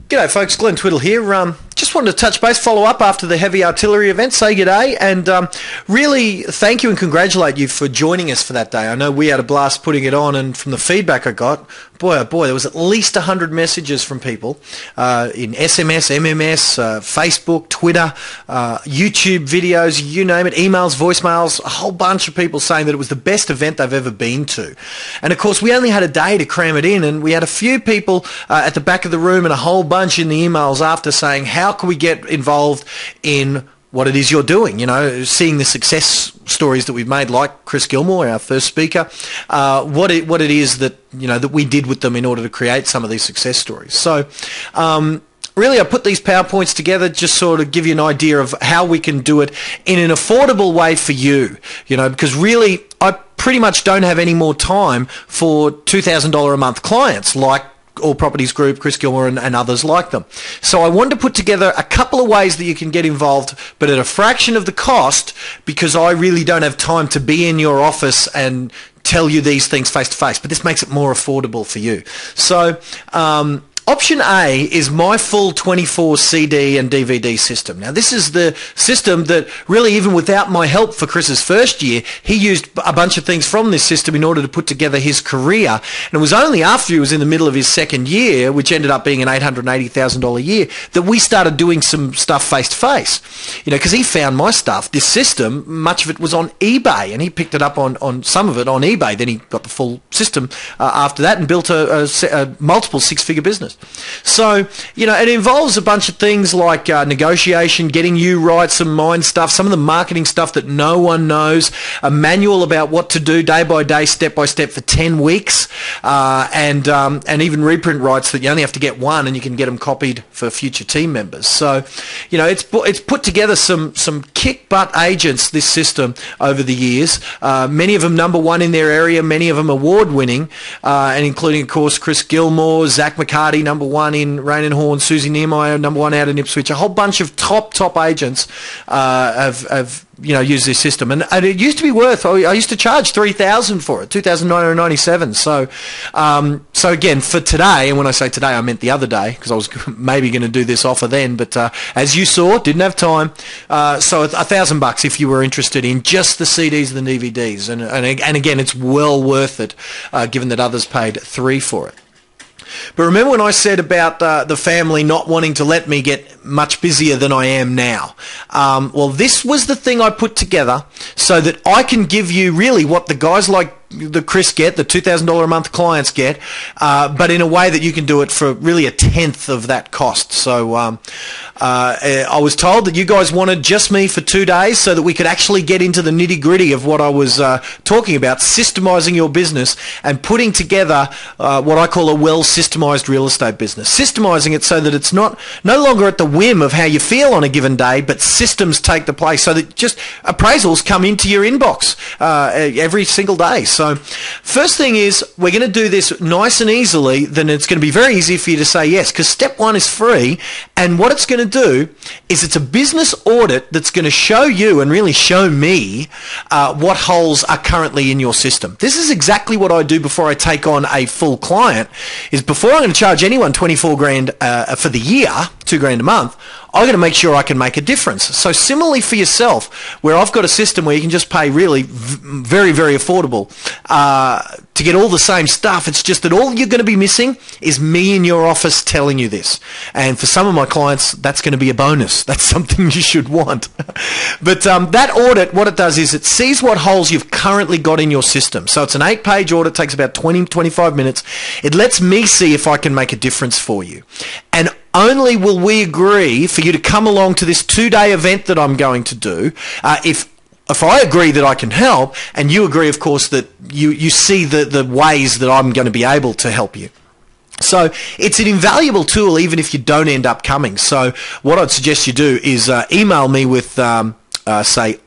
G'day folks, Glenn Twiddle here. Just wanted to touch base, follow up after the heavy artillery event, say g'day, and really thank you and congratulate you for joining us for that day. I know we had a blast putting it on, and from the feedback I got, boy oh boy, there was at least 100 messages from people in SMS, MMS, Facebook, Twitter, YouTube videos, you name it, emails, voicemails, a whole bunch of people saying that it was the best event they've ever been to. And of course we only had a day to cram it in, and we had a few people at the back of the room and a whole bunch in the emails after saying, how can we get involved in what it is you're doing, you know, seeing the success stories that we've made, like Chris Gilmore, our first speaker, what it is that, you know, that we did with them in order to create some of these success stories. So really I put these PowerPoints together just sort of give you an idea of how we can do it in an affordable way for you, you know, because really I pretty much don't have any more time for $2,000 a month clients like All Properties Group, Chris Gilmore and others like them. So I wanted to put together a couple of ways that you can get involved, but at a fraction of the cost, because I really don't have time to be in your office and tell you these things face to face, but this makes it more affordable for you. So option A is my full 24 CD and DVD system. Now this is the system that really, even without my help for Chris's first year, he used a bunch of things from this system in order to put together his career. And it was only after he was in the middle of his second year, which ended up being an $880,000 year, that we started doing some stuff face to face. You know, because he found my stuff, this system, much of it was on eBay, and he picked it up on some of it on eBay. Then he got the full system after that and built a multiple six-figure business. So, you know, it involves a bunch of things like negotiation, getting you right, some mind stuff, some of the marketing stuff that no one knows, a manual about what to do day by day, step by step for 10 weeks, and even reprint rights that you only have to get one and you can get them copied for future team members. So, you know, it's put together some kick-butt agents, this system, over the years. Many of them #1 in their area, many of them award-winning, and including, of course, Chris Gilmore, Zach McCarty, #1 in Rain and Horn, Susie Niemeyer, #1 out in Ipswich. A whole bunch of top agents have you know, used this system, and it used to be worth. I used to charge $3,000 for it, $2,997. So again, for today, and when I say today, I meant the other day, because I was maybe going to do this offer then, but as you saw, didn't have time. So $1,000 if you were interested in just the CDs and the DVDs, and again, it's well worth it, given that others paid $3,000 for it. But remember when I said about the family not wanting to let me get much busier than I am now? Well, this was the thing I put together so that I can give you really what the guys like the Chris get, the $2,000 a month clients get, but in a way that you can do it for really a tenth of that cost. So I was told that you guys wanted just me for 2 days so that we could actually get into the nitty-gritty of what I was talking about, systemizing your business and putting together what I call a well-systemized real estate business. Systemizing it so that it's no longer at the whim of how you feel on a given day, but systems take the place so that just appraisals come into your inbox every single day. So first thing is, we're going to do this nice and easily. Then it's going to be very easy for you to say yes, because step 1 is free, and what it's going to do is it's a business audit that's going to show you and really show me what holes are currently in your system. This is exactly what I do before I take on a full client. Is before I'm going to charge anyone 24 grand for the year, 2 grand a month, I'm going to make sure I can make a difference. So similarly for yourself, where I've got a system where you can just pay really very, very affordable to get all the same stuff. It's just that all you're going to be missing is me in your office telling you this. And for some of my clients, that's going to be a bonus. That's something you should want. But that audit, what it does is it sees what holes you've currently got in your system. So it's an 8-page audit, takes about 20-25 minutes. It lets me see if I can make a difference for you. And only will we agree for you to come along to this 2-day event that I'm going to do if I agree that I can help, and you agree, of course, that you see the ways that I'm going to be able to help you. So it's an invaluable tool even if you don't end up coming. So what I'd suggest you do is email me with, say,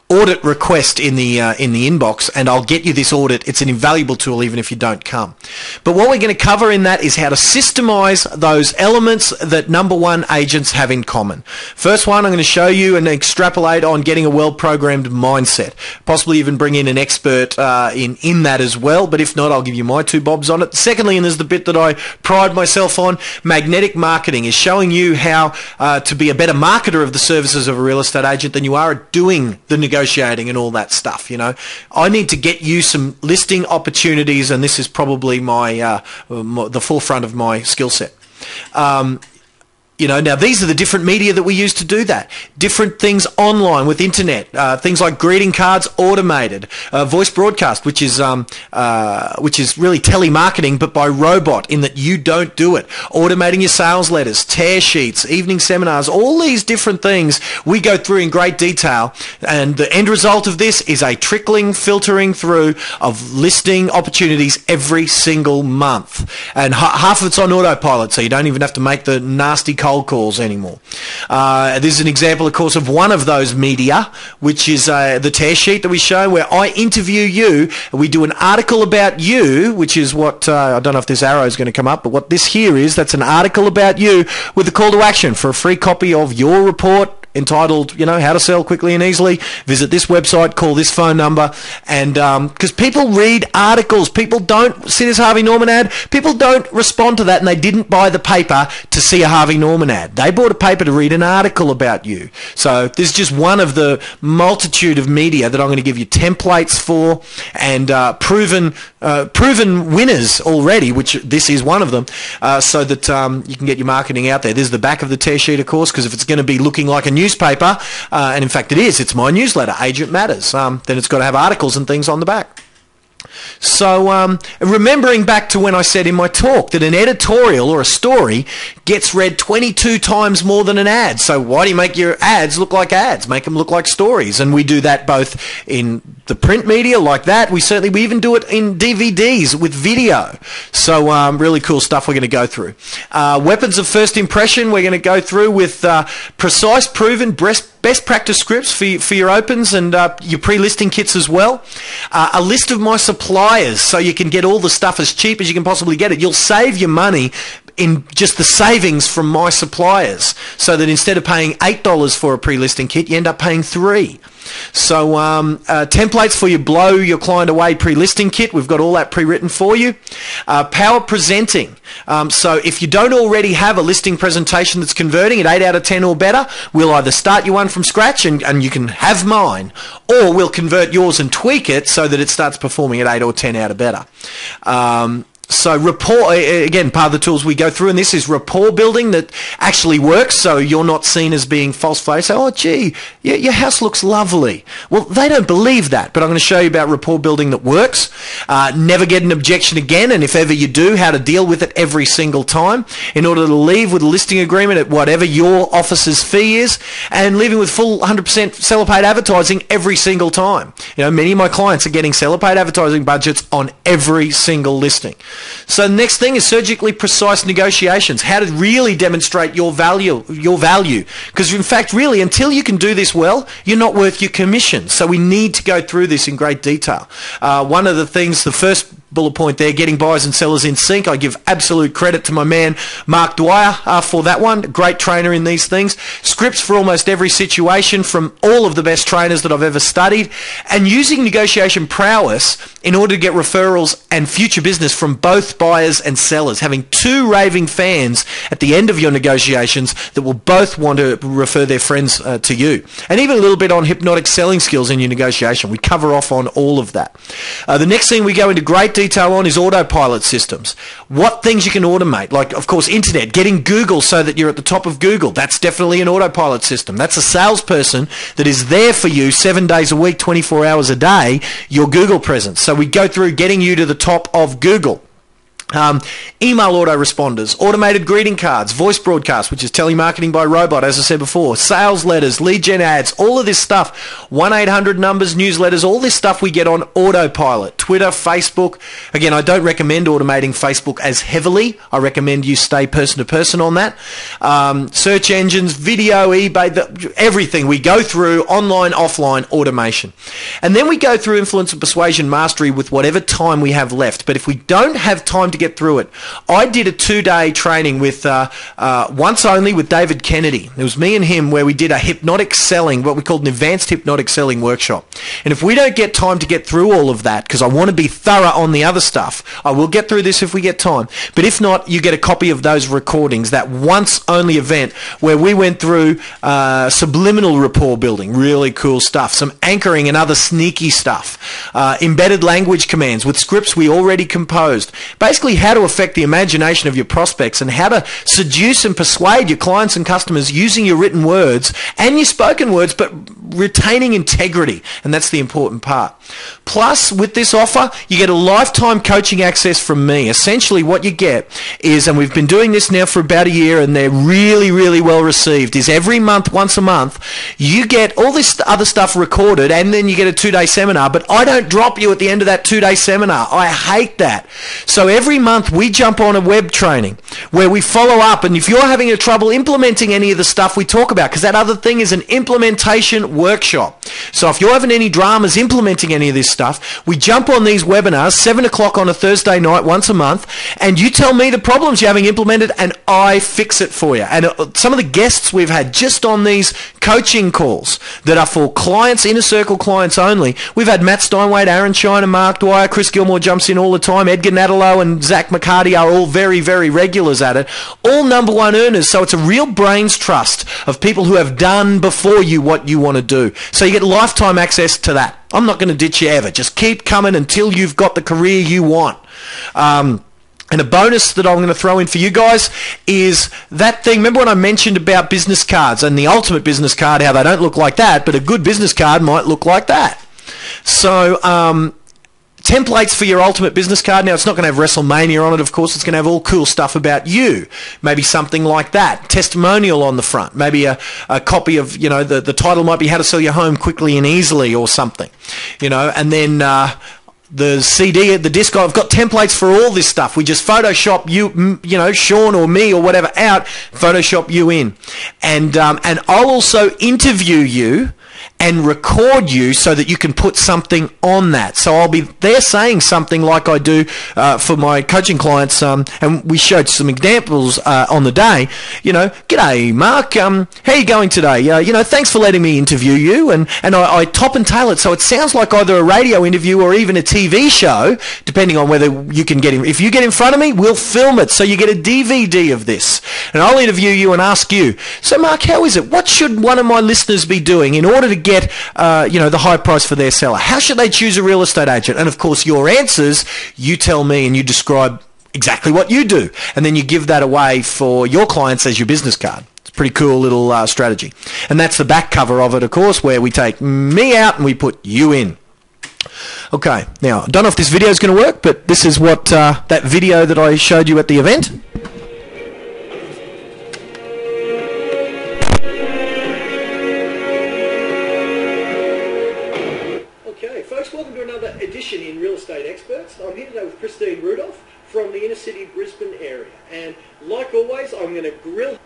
audit request in the inbox, and I'll get you this audit. It's an invaluable tool even if you don't come. But what we're going to cover in that is how to systemize those elements that number one agents have in common. First one, I'm going to show you and extrapolate on getting a well-programmed mindset. Possibly even bring in an expert in that as well, but if not, I'll give you my two bobs on it. Secondly, and this is the bit that I pride myself on, magnetic marketing is showing you how to be a better marketer of the services of a real estate agent than you are at doing the negotiating and all that stuff. You know, I need to get you some listing opportunities, and this is probably the forefront of my skill set. You know, now these are the different media that we use to do that. Different things online with internet, things like greeting cards, automated, voice broadcast, which is really telemarketing, but by robot in that you don't do it. Automating your sales letters, tear sheets, evening seminars, all these different things we go through in great detail. And the end result of this is a trickling, filtering through of listing opportunities every single month. And half of it's on autopilot, so you don't even have to make the nasty cold calls anymore. This is an example, of course, of one of those media, which is the tear sheet that we show, where I interview you. We do an article about you, which is what, I don't know if this arrow is going to come up, but what this here is, that's an article about you with a call to action for a free copy of your report entitled, you know, how to sell quickly and easily. Visit this website, call this phone number, and because people read articles, people don't see this Harvey Norman ad, people don't respond to that, and they didn't buy the paper to see a Harvey Norman ad. They bought a paper to read an article about you. So this is just one of the multitude of media that I'm going to give you templates for, and proven winners already, which this is one of them, so that you can get your marketing out there. There's the back of the tear sheet, of course, because if it's going to be looking like a newspaper, and in fact it is, it's my newsletter, Agent Matters, then it's got to have articles and things on the back. So remembering back to when I said in my talk that an editorial or a story gets read 22 times more than an ad. So why do you make your ads look like ads? Make them look like stories. And we do that both in the print media like that. We even do it in DVDs with video. So really cool stuff we're going to go through. Weapons of first impression we're going to go through with precise, proven, best practice scripts for your opens and your pre-listing kits as well. A list of my suppliers so you can get all the stuff as cheap as you can possibly get it. You'll save your money in just the savings from my suppliers, so that instead of paying $8 for a pre-listing kit, you end up paying $3. So templates for your blow your client away pre-listing kit, we've got all that pre-written for you. Power presenting, so if you don't already have a listing presentation that's converting at 8 out of 10 or better, we'll either start you one from scratch and you can have mine, or we'll convert yours and tweak it so that it starts performing at 8 or 10 out of better. So rapport, again, part of the tools we go through, and this is rapport building that actually works, so you're not seen as being false-faced. Oh, gee, your house looks lovely. Well, they don't believe that, but I'm going to show you about rapport building that works. Never get an objection again, and if ever you do, how to deal with it every single time in order to leave with a listing agreement at whatever your office's fee is, and leaving with full 100% seller paid advertising every single time. You know, many of my clients are getting seller paid advertising budgets on every single listing. So the next thing is surgically precise negotiations, how to really demonstrate your value. Because in fact, really, until you can do this well, you're not worth your commission. So we need to go through this in great detail. One of the things, the first bullet point there, getting buyers and sellers in sync. I give absolute credit to my man Mark Dwyer for that one. Great trainer in these things. Scripts for almost every situation from all of the best trainers that I've ever studied, and using negotiation prowess in order to get referrals and future business from both buyers and sellers. Having two raving fans at the end of your negotiations that will both want to refer their friends to you. And even a little bit on hypnotic selling skills in your negotiation. We cover off on all of that. The next thing we go into great detail on is autopilot systems. What things you can automate, like of course internet, getting Google so that you're at the top of Google. That's definitely an autopilot system. That's a salesperson that is there for you 7 days a week, 24 hours a day, your Google presence. So we go through getting you to the top of Google. Email autoresponders, automated greeting cards, voice broadcasts, which is telemarketing by robot, as I said before, sales letters, lead gen ads, all of this stuff, 1-800 numbers, newsletters, all this stuff we get on autopilot. Twitter, Facebook. Again, I don't recommend automating Facebook as heavily. I recommend you stay person to person on that. Search engines, video, eBay, everything. We go through online, offline automation. And then we go through influence and persuasion mastery with whatever time we have left. But if we don't have time to get through it, I did a 2-day training with once only with David Kennedy. It was me and him where we did a hypnotic selling, what we called an advanced hypnotic selling workshop. And if we don't get time to get through all of that, because I want to be thorough on the other stuff, I will get through this if we get time. But if not, you get a copy of those recordings, that once only event where we went through subliminal rapport building, really cool stuff, some anchoring and other sneaky stuff, embedded language commands with scripts we already composed. Basically, how to affect the imagination of your prospects and how to seduce and persuade your clients and customers using your written words and your spoken words, but retaining integrity. And that's the important part. Plus, with this offer, you get a lifetime coaching access from me. Essentially, what you get is, and we've been doing this now for about a year and they're really, really well received, is every month, once a month, you get all this other stuff recorded and then you get a 2-day seminar, but I don't drop you at the end of that 2-day seminar. I hate that. So every month we jump on a web training where we follow up, and if you're having a trouble implementing any of the stuff we talk about, because that other thing is an implementation workshop. So if you're having any dramas implementing any of this stuff, we jump on these webinars, 7 o'clock on a Thursday night once a month, and you tell me the problems you're having implemented and I fix it for you. And some of the guests we've had just on these coaching calls that are for clients, inner circle clients only, we've had Matt Steinway, Aaron Shiner, Mark Dwyer, Chris Gilmore jumps in all the time, Edgar Natalo and Zach McCarty are all very, very regulars at it, all #1 earners. So it's a real brains trust of people who have done before you what you want to do. So you get lifetime access to that. I'm not going to ditch you ever. Just keep coming until you've got the career you want. And a bonus that I'm going to throw in for you guys is that thing. Remember when I mentioned about business cards and the ultimate business card, how they don't look like that, but a good business card might look like that. So templates for your ultimate business card. Now, it's not going to have WrestleMania on it, of course. It's going to have all cool stuff about you. Maybe something like that. Testimonial on the front. Maybe a copy of, you know, the title might be How to Sell Your Home Quickly and Easily or something. You know, and then the CD, the disc, I've got templates for all this stuff. We just Photoshop you know, Sean or me or whatever out, Photoshop you in. And I'll also interview you and record you so that you can put something on that. So I'll be there saying something like I do for my coaching clients, and we showed some examples on the day. You know, g'day Mark, how are you going today? You know, thanks for letting me interview you, and I top and tail it so it sounds like either a radio interview or even a TV show, depending on whether you can get in. If you get in front of me, we'll film it, so you get a DVD of this, and I'll interview you and ask you, so Mark, how is it? What should one of my listeners be doing in order to get you know, the high price for their seller? How should they choose a real estate agent? And of course, your answers, you tell me and you describe exactly what you do. And then you give that away for your clients as your business card. It's a pretty cool little strategy. And that's the back cover of it, of course, where we take me out and we put you in. Okay, now, I don't know if this video is going to work, but this is what that video that I showed you at the event. Welcome to another edition in Real Estate Experts. I'm here today with Christine Rudolph from the inner city Brisbane area, and like always I'm going to grill.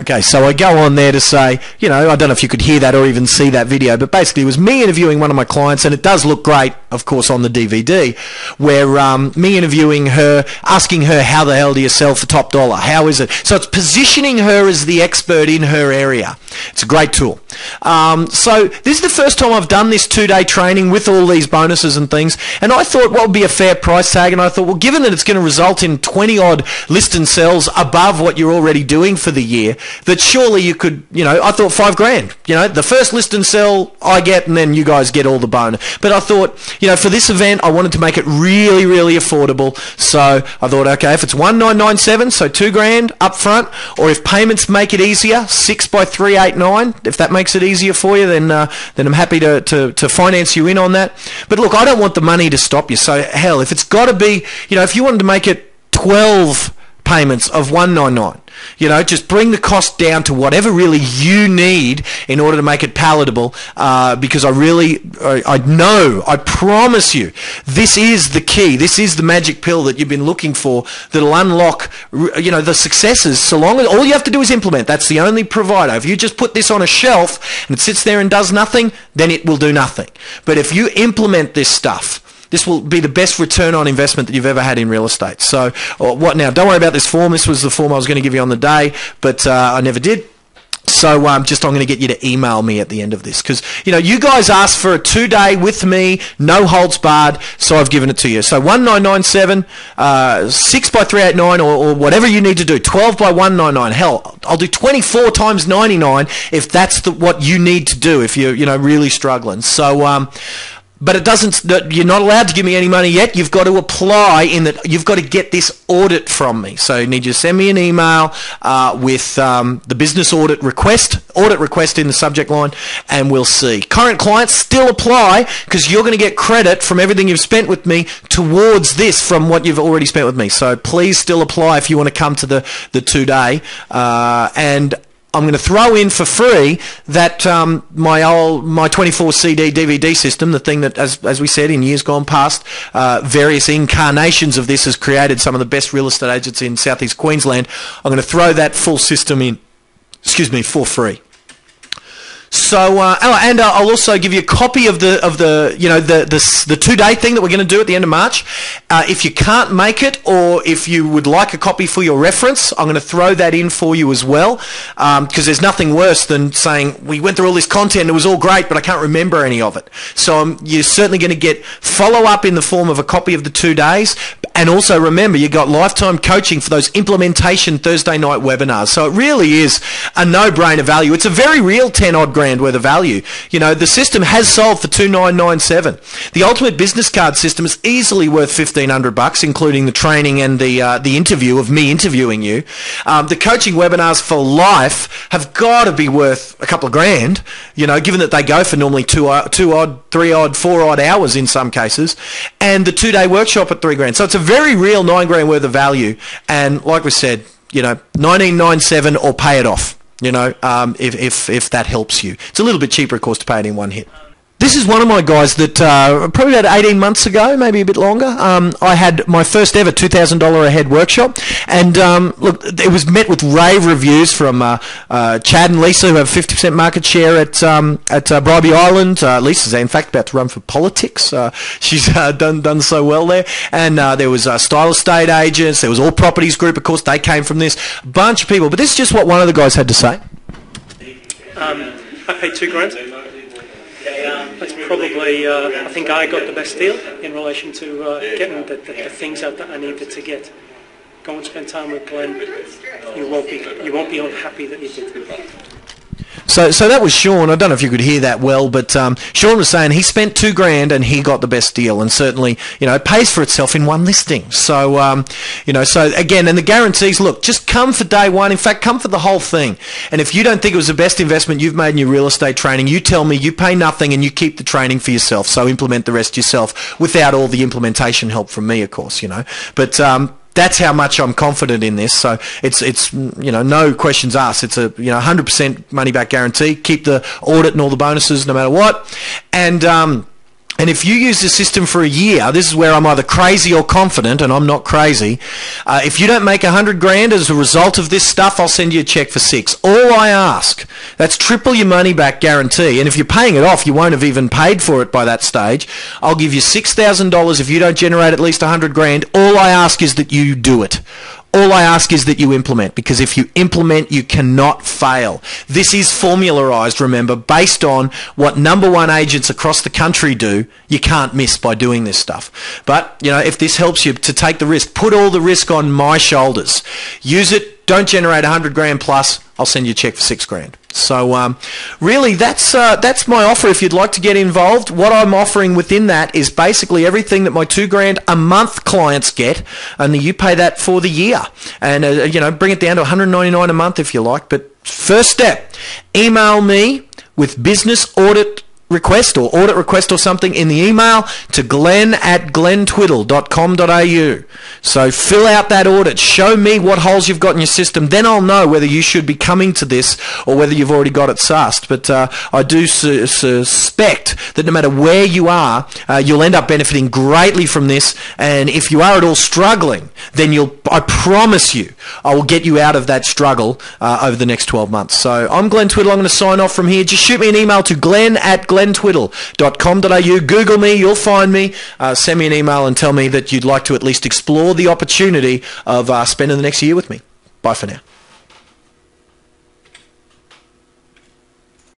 Okay, so I go on there to say, you know, I don't know if you could hear that or even see that video, but basically it was me interviewing one of my clients, and it does look great, of course, on the DVD, where me interviewing her, asking her, how the hell do you sell for top dollar? How is it? So it's positioning her as the expert in her area. It's a great tool. So this is the first time I've done this 2-day training with all these bonuses and things, and I thought what would be a fair price tag, and I thought, well, given that it's going to result in 20-odd list and sells above what you're already doing for the year, that surely you could, you know, I thought $5,000, you know, the first list and sell I get, and then you guys get all the bonus. But I thought, you know, for this event, I wanted to make it really, really affordable. So I thought, okay, if it's 1,997, so $2,000 up front, or if payments make it easier, 6 by 389, if that makes makes it easier for you, then I'm happy to finance you in on that. But look, I don't want the money to stop you. So hell, if it's got to be, if you wanted to make it 12 payments of $199, just bring the cost down to whatever really you need in order to make it palatable, because I promise you, this is the key. This is the magic pill that you've been looking for that'll unlock, the successes. So long as all you have to do is implement. That's the only provider. If you just put this on a shelf and it sits there and does nothing, then it will do nothing. But if you implement this stuff, this will be the best return on investment that you've ever had in real estate. So what now? Don't worry about this form. This was the form I was going to give you on the day, but I never did. So I'm going to get you to email me at the end of this, because you guys asked for a 2-day with me, no holds barred, so I've given it to you. So 1997, 6 by 389, or whatever you need to do, 12 by 199. Hell, I'll do 24 times 99 if that's what you need to do if you're really struggling. So but it doesn't. You're not allowed to give me any money yet. You've got to apply in that. You've got to get this audit from me. So you need you to send me an email with the business audit request in the subject line, and we'll see. Current clients still apply, because you're going to get credit from everything you've spent with me towards this from what you've already spent with me. So please still apply if you want to come to the 2-day. And I'm going to throw in for free that my 24 CD DVD system, the thing that, as we said, in years gone past, various incarnations of this has created some of the best real estate agents in Southeast Queensland. I'm going to throw that full system in, for free. So, and I'll also give you a copy of the 2-day thing that we're going to do at the end of March. If you can't make it, or if you would like a copy for your reference, I'm going to throw that in for you as well, because there's nothing worse than saying, we went through all this content, it was all great, but I can't remember any of it. So you're certainly going to get follow-up in the form of a copy of the 2 days. And also remember, you've got lifetime coaching for those implementation Thursday night webinars. So it really is a no-brainer value. It's a very real 10-odd grand worth of value. The system has sold for $2,997. The Ultimate Business Card system is easily worth $1,500, including the training and the interview of me interviewing you. The coaching webinars for life have got to be worth a couple of grand, given that they go for normally 2 odd, 3 odd, 4 odd hours in some cases, and the 2-day workshop at $3,000. So it's a very real $9,000 worth of value. And like we said, $1,997 or pay it off. If that helps you. It's a little bit cheaper, of course, to pay it in one hit. This is one of my guys that probably about 18 months ago, maybe a bit longer, I had my first ever $2,000 a head workshop. And look, it was met with rave reviews from Chad and Lisa, who have 50% market share at Bribey Island. Lisa's, in fact, about to run for politics. She's done so well there. And there was Style Estate Agents. There was All Properties Group, of course. They came from this. A bunch of people. But this is just what one of the guys had to say. I paid $2,000. That's probably, I think I got the best deal in relation to getting the things out that I needed to get. Go and spend time with Glenn. You won't be unhappy that you did. So that was Sean. I don't know if you could hear that well, but Sean was saying he spent $2,000 and he got the best deal, and certainly, it pays for itself in one listing. So, so again, and the guarantees, look, just come for day one. In fact, come for the whole thing. And if you don't think it was the best investment you've made in your real estate training, you tell me. You pay nothing and you keep the training for yourself. So implement the rest yourself without all the implementation help from me, of course, But that's how much I'm confident in this. So it's no questions asked. It's a 100% money back guarantee. Keep the audit and all the bonuses no matter what. And if you use the system for a year, this is where I'm either crazy or confident, and I'm not crazy. If you don't make $100,000 as a result of this stuff, I'll send you a check for $6,000. All I ask, that's triple your money back guarantee. And if you're paying it off, you won't have even paid for it by that stage. I'll give you $6,000 if you don't generate at least $100,000. All I ask is that you do it. All I ask is that you implement, because if you implement, you cannot fail. This is formularized, remember, based on what #1 agents across the country do. You can't miss by doing this stuff. But, if this helps you to take the risk, put all the risk on my shoulders. Use it. Don't generate $100,000 plus. I'll send you a check for $6,000. So really, that's my offer. If you'd like to get involved, what I'm offering within that is basically everything that my $2,000 a month clients get, and you pay that for the year. And bring it down to $199 a month if you like. But first step, email me with business audit request or audit request or something in the email to glenn@glenntwiddle.com.au. So fill out that audit. Show me what holes you've got in your system. Then I'll know whether you should be coming to this or whether you've already got it sussed. But I do suspect that no matter where you are, you'll end up benefiting greatly from this. And if you are at all struggling, then I promise you, I will get you out of that struggle over the next 12 months. So I'm Glenn Twiddle. I'm going to sign off from here. Just shoot me an email to glenn@glenntwiddle.com.au. Google me, you'll find me. Send me an email and tell me that you'd like to at least explore the opportunity of spending the next year with me. Bye for now.